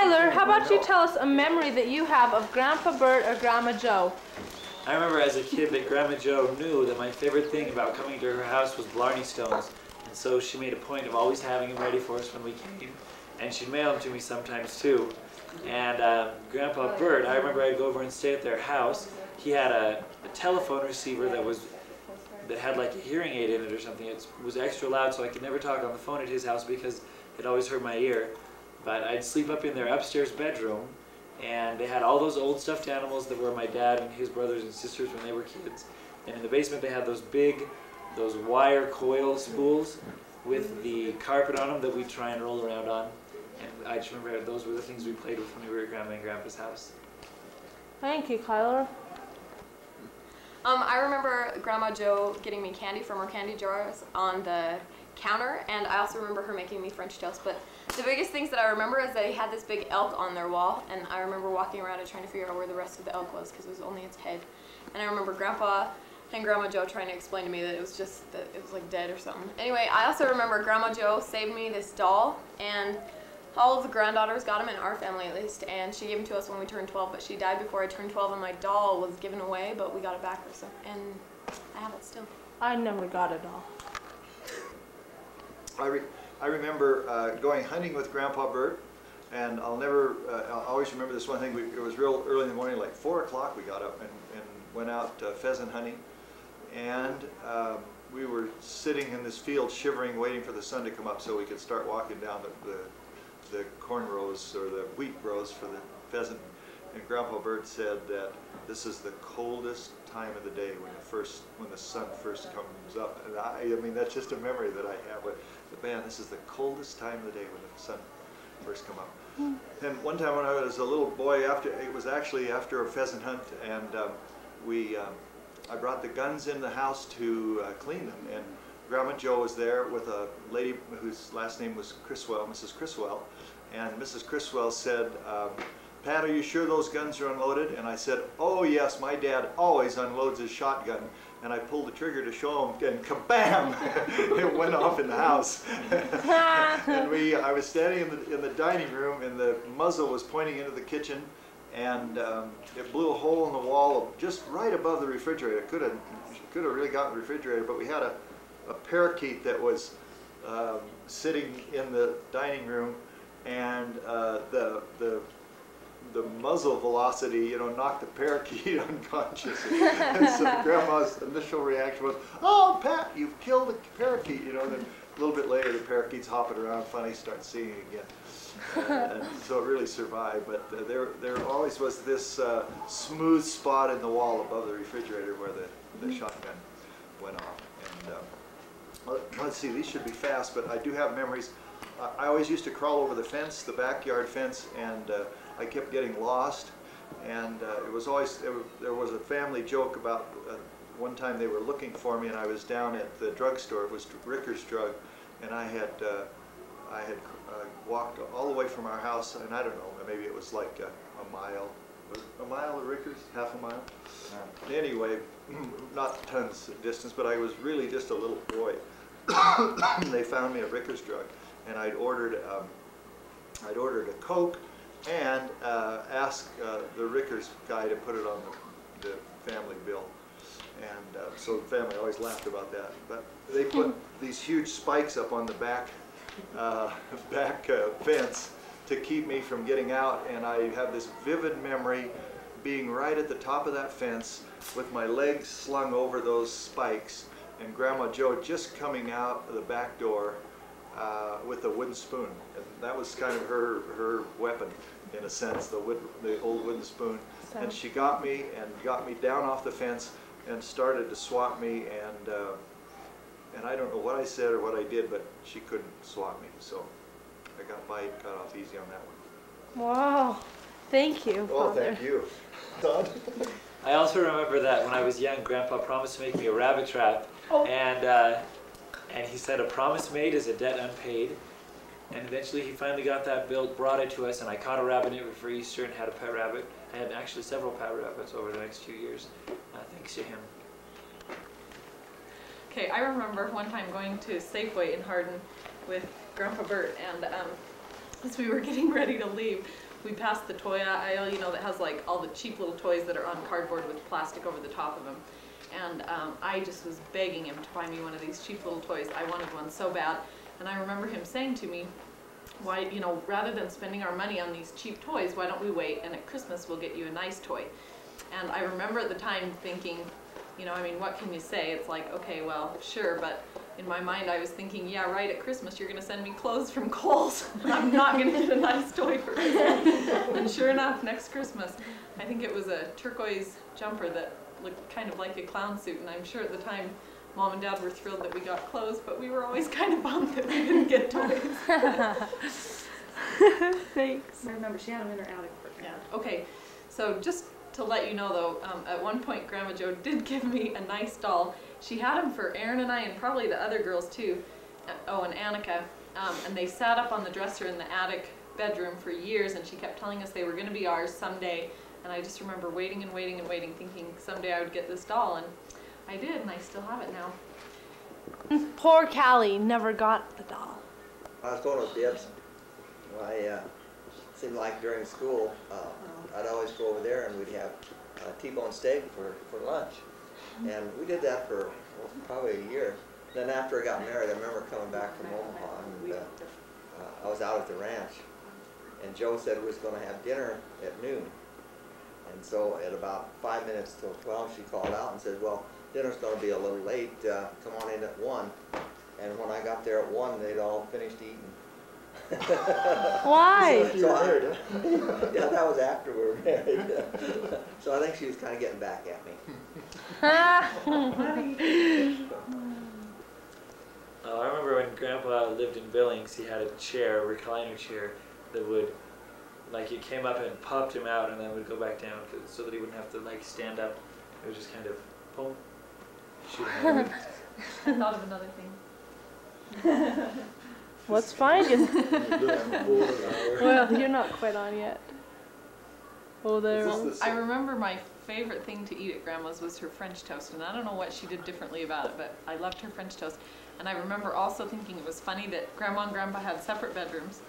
Kyler, how about you tell us a memory that you have of Grandpa Bert or Grandma Joe? I remember as a kid that Grandma Joe knew that my favorite thing about coming to her house was Blarney Stones, and so she made a point of always having them ready for us when we came, and she'd mail them to me sometimes too. And Grandpa Bert, I remember I'd go over and stay at their house. He had a telephone receiver that had like a hearing aid in it or something. It was extra loud, so I could never talk on the phone at his house because it always hurt my ear. But I'd sleep up in their upstairs bedroom, and they had all those old stuffed animals that were my dad and his brothers and sisters when they were kids. And in the basement they had those wire coil spools with the carpet on them that we'd try and roll around on. And I just remember those were the things we played with when we were at Grandma and Grandpa's house. Thank you, Kyler. I remember Grandma Joe getting me candy from her candy jars on the counter, and I also remember her making me French toast. But the biggest things that I remember is they had this big elk on their wall, and I remember walking around and trying to figure out where the rest of the elk was because it was only its head. And I remember Grandpa and Grandma Joe trying to explain to me that it was just that it was like dead or something. Anyway, I also remember Grandma Joe saved me this doll, and all of the granddaughters got him, in our family at least, and she gave him to us when we turned 12, but she died before I turned 12, and my doll was given away, but we got it back or so, and I have it still. I never got a doll. I remember going hunting with Grandpa Bert, and I'll always remember this one thing. It was real early in the morning, like 4 o'clock we got up and went out pheasant hunting, and we were sitting in this field shivering, waiting for the sun to come up so we could start walking down the corn rows or the wheat rows for the pheasant. And Grandpa Bert said that this is the coldest time of the day when the sun first comes up. And I mean, that's just a memory that I have. But man, this is the coldest time of the day when the sun first comes up. And one time when I was a little boy, it was actually after a pheasant hunt, and I brought the guns in the house to clean them. And Grandma Joe was there with a lady whose last name was Criswell, Mrs. Criswell, and Mrs. Criswell said, "Pat, are you sure those guns are unloaded?" And I said, "Oh yes, my dad always unloads his shotgun." And I pulled the trigger to show him, and kabam! It went off in the house. And I was standing in the dining room, and the muzzle was pointing into the kitchen, and it blew a hole in the wall just right above the refrigerator. It could have really gotten the refrigerator, but we had a parakeet that was sitting in the dining room, and the muzzle velocity, knocked the parakeet unconscious. And so Grandma's initial reaction was, "Oh, Pat, you've killed the parakeet." Then a little bit later, the parakeet's hopping around, finally starts singing again. And so it really survived. But there always was this smooth spot in the wall above the refrigerator where the shotgun went off. And let's see, these should be fast, but I do have memories. I always used to crawl over the fence, the backyard fence, and I kept getting lost. And there was a family joke about one time they were looking for me, and I was down at the drugstore. It was Ricker's Drug, and I had walked all the way from our house, and I don't know, maybe it was like a mile. A mile of Ricker's? Half a mile? Anyway, not tons of distance, but I was really just a little boy. They found me at Ricker's Drug, and I'd ordered a Coke and asked the Ricker's guy to put it on the family bill. And so the family always laughed about that. But they put these huge spikes up on the back fence to keep me from getting out, and I have this vivid memory being right at the top of that fence with my legs slung over those spikes, and Grandma Joe just coming out of the back door with a wooden spoon. And that was kind of her weapon, in a sense, the old wooden spoon. And she got me down off the fence and started to swat me, and I don't know what I said or what I did, but she couldn't swat me, so I got off easy on that one. Wow, thank you, Oh, Father. thank you. Todd? I also remember that when I was young, Grandpa promised to make me a rabbit trap, and he said a promise made is a debt unpaid. And eventually he finally got that built, brought it to us, and I caught a rabbit in it for Easter and had a pet rabbit. I had actually several pet rabbits over the next 2 years, thanks to him. Okay, I remember one time going to Safeway in Hardin with Grandpa Bert, and as we were getting ready to leave, we passed the toy aisle, you know, that has like all the cheap little toys that are on cardboard with plastic over the top of them. And I just was begging him to buy me one of these cheap little toys. I wanted one so bad. And I remember him saying to me, why, you know, rather than spending our money on these cheap toys, why don't we wait and at Christmas we'll get you a nice toy. And I remember at the time thinking, you know, I mean, what can you say? It's like, okay, well, sure, but in my mind I was thinking, yeah, right, at Christmas you're going to send me clothes from Kohl's. I'm not going to get a nice toy for Christmas. And sure enough, next Christmas, I think it was a turquoise jumper that looked kind of like a clown suit, and I'm sure at the time Mom and Dad were thrilled that we got clothes, but we were always kind of bummed that we didn't get toys. Thanks. I remember she had them in her attic. Yeah. Okay, so just to let you know though, at one point Grandma Jo did give me a nice doll. She had them for Erin and I and probably the other girls too. Oh, and Annika. And they sat up on the dresser in the attic bedroom for years, and she kept telling us they were going to be ours someday. And I just remember waiting and waiting and waiting, thinking someday I would get this doll, and I did, and I still have it now. Poor Callie never got the doll. I was going with Dibs. Seemed like during school, I'd always go over there and we'd have T-bone steak for lunch. And we did that for probably a year. Then after I got married, I remember coming back from Omaha, and I was out at the ranch. And Joe said we was going to have dinner at noon. And so at about 5 minutes till 12, she called out and said, well, dinner's going to be a little late. Come on in at 1. And when I got there at 1, they'd all finished eating. Why? So yeah, that was after we were married. So I think she was kind of getting back at me. I remember when Grandpa lived in Billings, he had a chair, a recliner chair, that would, like, it came up and popped him out and then would go back down so that he wouldn't have to, like, stand up. It was just kind of, boom, shoot him out. I thought of another thing. What's finding? Well, you're not quite on yet. Oh, there. I remember my favorite thing to eat at Grandma's was her French toast, and I don't know what she did differently about it, but I loved her French toast. And I remember also thinking it was funny that Grandma and Grandpa had separate bedrooms.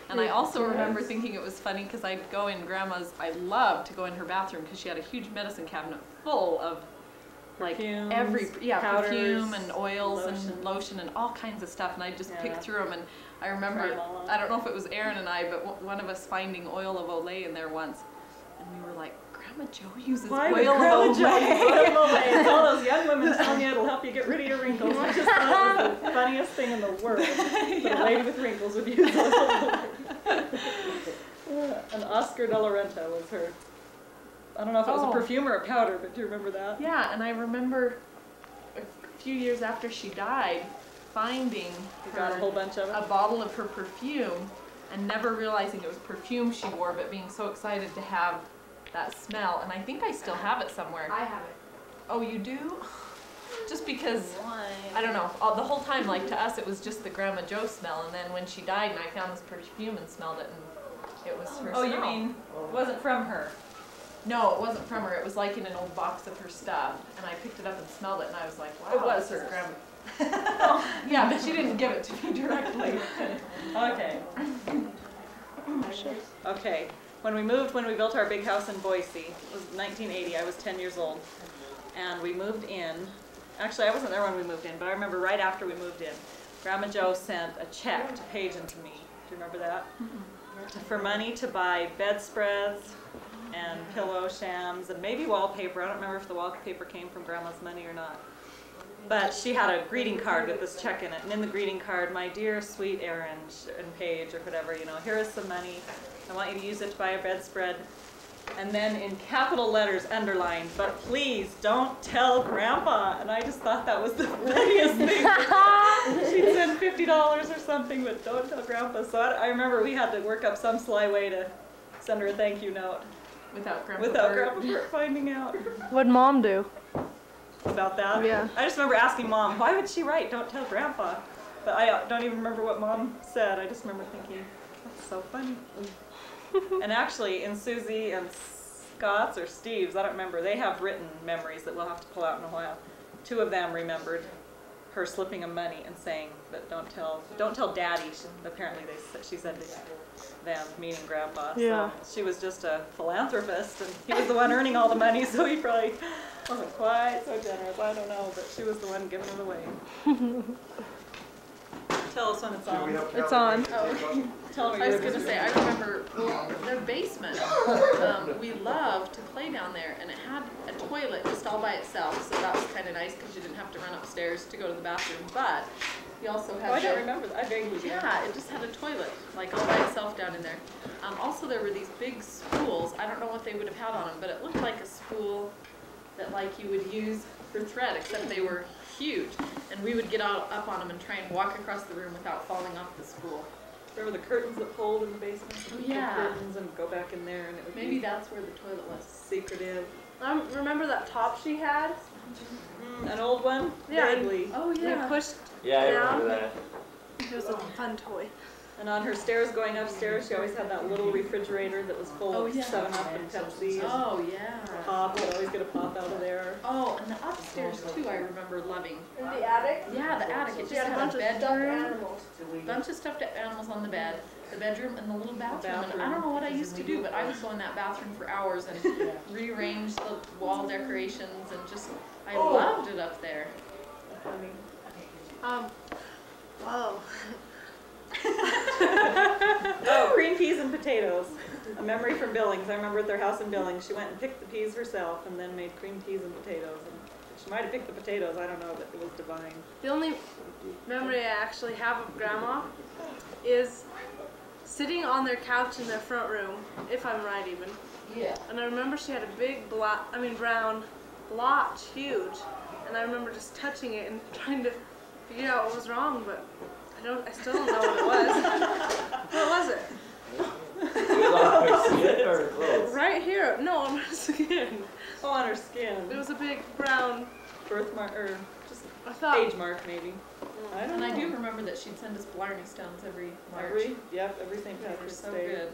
And I also remember thinking it was funny because I'd go in Grandma's, I loved to go in her bathroom because she had a huge medicine cabinet full of like Perfumes, powders, perfume and oils lotion. and lotion and all kinds of stuff, and I'd just pick through them. And I remember, I don't know if it was Erin and I, but one of us finding oil of Olay in there once, and we were like, Grandma Jo uses Why would oil Grandma of Jo Olay. use oil of Olay? It's all those young women telling you it'll help you get rid of your wrinkles. I just thought it was the funniest thing in the world that a lady with wrinkles would use oil of Olay. And Oscar de la Renta was her. I don't know if it was a perfume or a powder, but do you remember that? Yeah, and I remember a few years after she died, finding Got a whole bunch of it. a bottle of her perfume and never realizing it was perfume she wore, but being so excited to have that smell. And I think I still have it somewhere. I have it. Oh, you do? Just because, I don't know, the whole time, like, to us it was just the Grandma Jo smell, and then when she died and I found this perfume and smelled it, and it was her smell. Oh, you mean it wasn't from her? No, it wasn't from her. It was like in an old box of her stuff, and I picked it up and smelled it, and I was like, wow. It was this is hers. Grandma. Yeah, but she didn't give it to me directly. Okay. Okay. When we built our big house in Boise, it was 1980, I was 10 years old. And we moved in. Actually, I wasn't there when we moved in, but I remember right after we moved in, Grandma Jo sent a check to Paige and to me. Do you remember that? For money to buy bedspreads and pillow shams and maybe wallpaper. I don't remember if the wallpaper came from Grandma's money or not. But she had a greeting card with this check in it, and in the greeting card, my dear sweet Erin and Paige or whatever, you know, here is some money. I want you to use it to buy a bedspread. And then in capital letters underlined, but please don't tell Grandpa. And I just thought that was the funniest thing. She'd send $50 or something, but don't tell Grandpa. So I remember we had to work up some sly way to send her a thank you note. Without Grandpa Without Bert. Grandpa Bert finding out What'd Mom do? about that. Yeah. I just remember asking Mom, why would she write, don't tell Grandpa? But I don't even remember what Mom said. I just remember thinking, that's so funny. And actually, in Susie and Scott's or Steve's, I don't remember, they have written memories that we'll have to pull out in a while. 2 of them remembered her slipping him money and saying that don't tell Daddy. Apparently she said to them, meaning Grandpa. Yeah. So she was just a philanthropist, and he was the one earning all the money, so he probably wasn't quite so generous. I don't know, but she was the one giving it away. Tell us when it's on. It's on. Oh, Tell me I was going to say, I remember the basement. We loved to play down there, and it had a toilet just all by itself, so that was kind of nice because you didn't have to run upstairs to go to the bathroom. But you also had I don't remember that. I vaguely do. Yeah, it just had a toilet, like all by itself down in there. Also, there were these big spools. I don't know what they would have had on them, but it looked like a spool that like you would use for thread, except they were huge. And we would get up on them and try and walk across the room without falling off the spool. Remember the curtains that pulled in the basement? Oh, Big yeah. curtains, and go back in there, and it would Maybe be that's where the toilet was. secretive. Remember that top she had? An old one? Yeah. Vaguely. Oh, We yeah. pushed Yeah, I down. remember that. It was a fun toy. And on her stairs going upstairs, she always had that little refrigerator that was full Oh, of yeah. 7-Up and Pepsi. And Oh, yeah. pop, would always get a pop out of there. Oh, and the upstairs, too, I remember loving. In the attic? Yeah, the attic. It She just had a had bunch a of stuffed bedroom. animals. Bunch of stuffed animals on the bed, the bedroom, and the little bathroom. And I don't know what I used to do, but I would go in that bathroom for hours and rearrange the wall decorations and just, I loved it up there. Whoa. Oh, green peas and potatoes. A memory from Billings. I remember at their house in Billings, she went and picked the peas herself and then made cream peas and potatoes. And she might have picked the potatoes, I don't know, but it was divine. The only memory I actually have of Grandma is sitting on their couch in their front room, if I'm right even. Yeah. And I remember she had a big brown blotch, huge. And I remember just touching it and trying to figure out what was wrong, but I still don't know what it was. What was it? It was on her skin or her clothes? Right here. No, on her skin. Oh, on her skin. It was a big brown, Birthmark, or just I thought. age mark maybe. I don't And know. I do remember that she'd send us Blarney Stones every March. Every St. They were Patrick's so Day. good.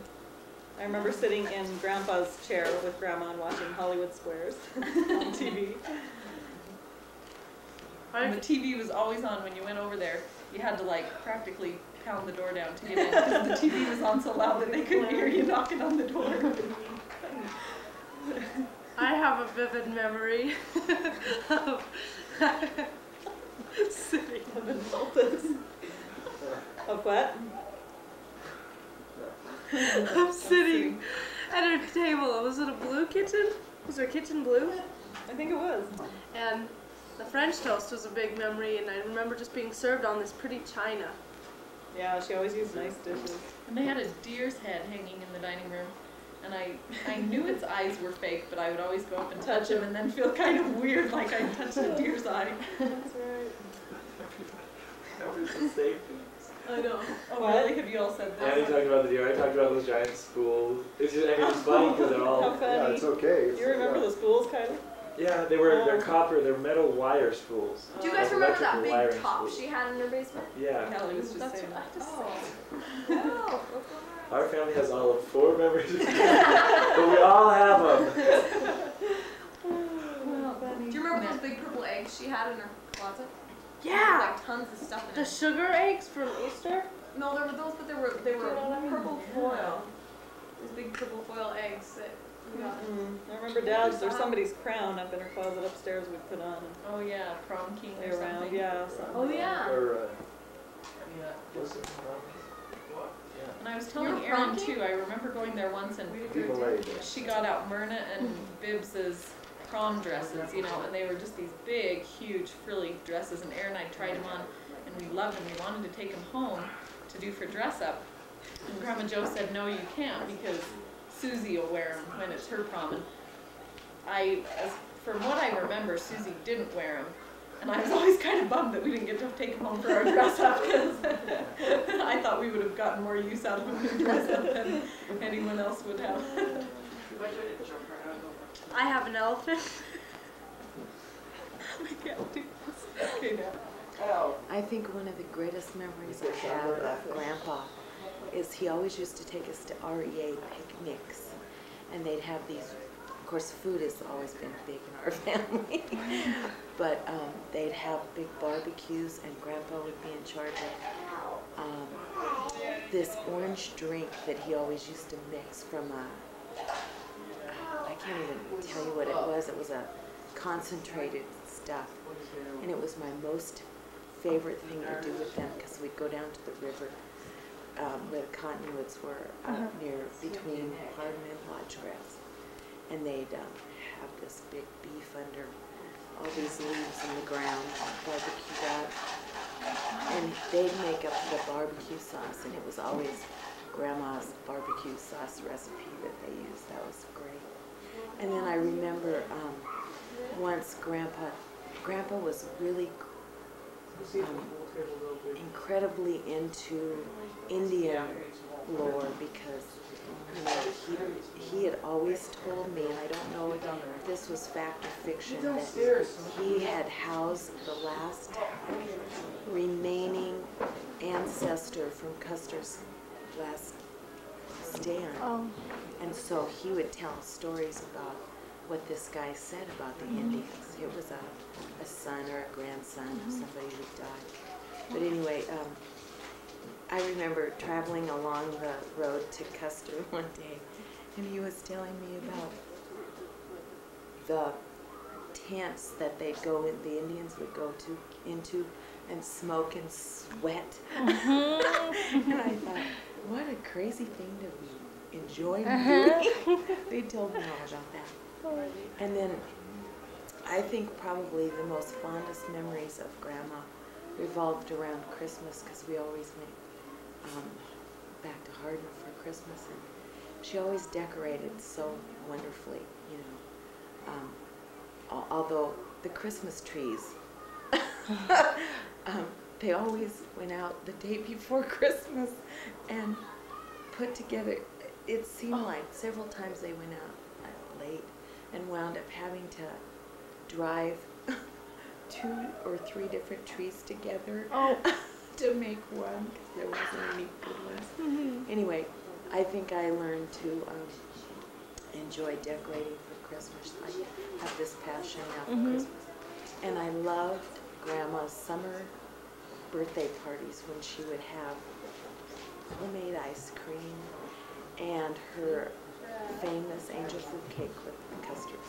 I remember sitting in Grandpa's chair with Grandma and watching Hollywood Squares on TV. And the TV was always on when you went over there. You had to like practically pound the door down to get in because the TV was on so loud that they couldn't hear you knocking on the door. I have a vivid memory of sitting. Of what? I'm sitting at her table. Was it a blue kitchen? Was her kitchen blue? I think it was. And the French toast was a big memory, and I remember just being served on this pretty china. Yeah, she always used nice dishes. And they had a deer's head hanging in the dining room. And I knew its eyes were fake, but I would always go up and touch them and then feel kind of weird like I touched a deer's eye. That's right. I know. Oh, What? really? Have you all said Yeah, we this? talked about the deer. I talked about those giant schools. It's just, I mean, it's funny because they're How all. funny. Yeah, it's okay. You remember the schools, Kylie? Yeah, they're copper. They're metal wire spools. Do you guys remember that Electrical wiring big top spools. she had in her basement? Yeah. Kelly was just That's saying. what I just Oh. Oh. Our family has all of 4 memories, but we all have them. Do you remember those big purple eggs she had in her closet? Yeah! Like tons of stuff in The it. sugar eggs from Easter? No, there were those, but they were purple foil. These big purple foil eggs that we got. I remember Dad's, there's somebody's crown up in her closet upstairs we put on and Oh yeah, prom king play or around. something. Yeah, something. Oh yeah. Or, What's it from? And I was You telling were Erin prom king? too, I remember going there once and people laid. she got out Myrna and Bibbs's prom dresses, you know, and they were just these big, huge, frilly dresses, and Erin and I tried them on, and we loved them. We wanted to take them home to do for dress up. And Grandma Jo said, no, you can't, because Susie will wear them when it's her prom. And from what I remember, Susie didn't wear them. And I was always kind of bummed that we didn't get to take them home for our dress up, because I thought we would have gotten more use out of them in dress up than anyone else would have. I have an elephant. I can't do this. Okay, now. I think one of the greatest memories I have of Grandpa is he always used to take us to REA picnics, and they'd have these course, food has always been big in our family. But they'd have big barbecues, and Grandpa would be in charge of this orange drink that he always used to mix from I can't even tell you what it was. It was a concentrated stuff, and it was my most favorite thing to do with them, because we'd go down to the river where the cottonwoods were near between Hardin and Lodgegrass, and they'd have this big beef under all these leaves in the ground, barbecued out, and they'd make up the barbecue sauce, and it was always Grandma's barbecue sauce recipe that they used. That was great. And then I remember once Grandpa was really incredibly into Indian lore, because he had always told me, and I don't know if this was fact or fiction, that he had housed the last remaining ancestor from Custer's last stand. And so he would tell stories about what this guy said about the Indians. It was a son or a grandson of somebody who died. But anyway, I remember traveling along the road to Custer one day, and he was telling me about the tents that they'd go in, the Indians would go into and smoke and sweat. And I thought, what a crazy thing to enjoy doing. They told me all about that. And then I think probably the most fondest memories of Grandma revolved around Christmas, because we always went back to Hardin for Christmas, and she always decorated so wonderfully, you know. Although the Christmas trees, they always went out the day before Christmas and put together. It seemed like several times they went out late and wound up having to drive 2 or 3 different trees together to make one, because there wasn't any good ones. Anyway, I think I learned to enjoy decorating for Christmas. I have this passion now for Christmas. And I loved Grandma's summer birthday parties, when she would have homemade ice cream and her famous angel food cake with custard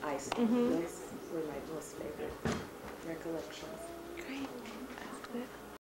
icing. Those were my most favorite recollections. Great.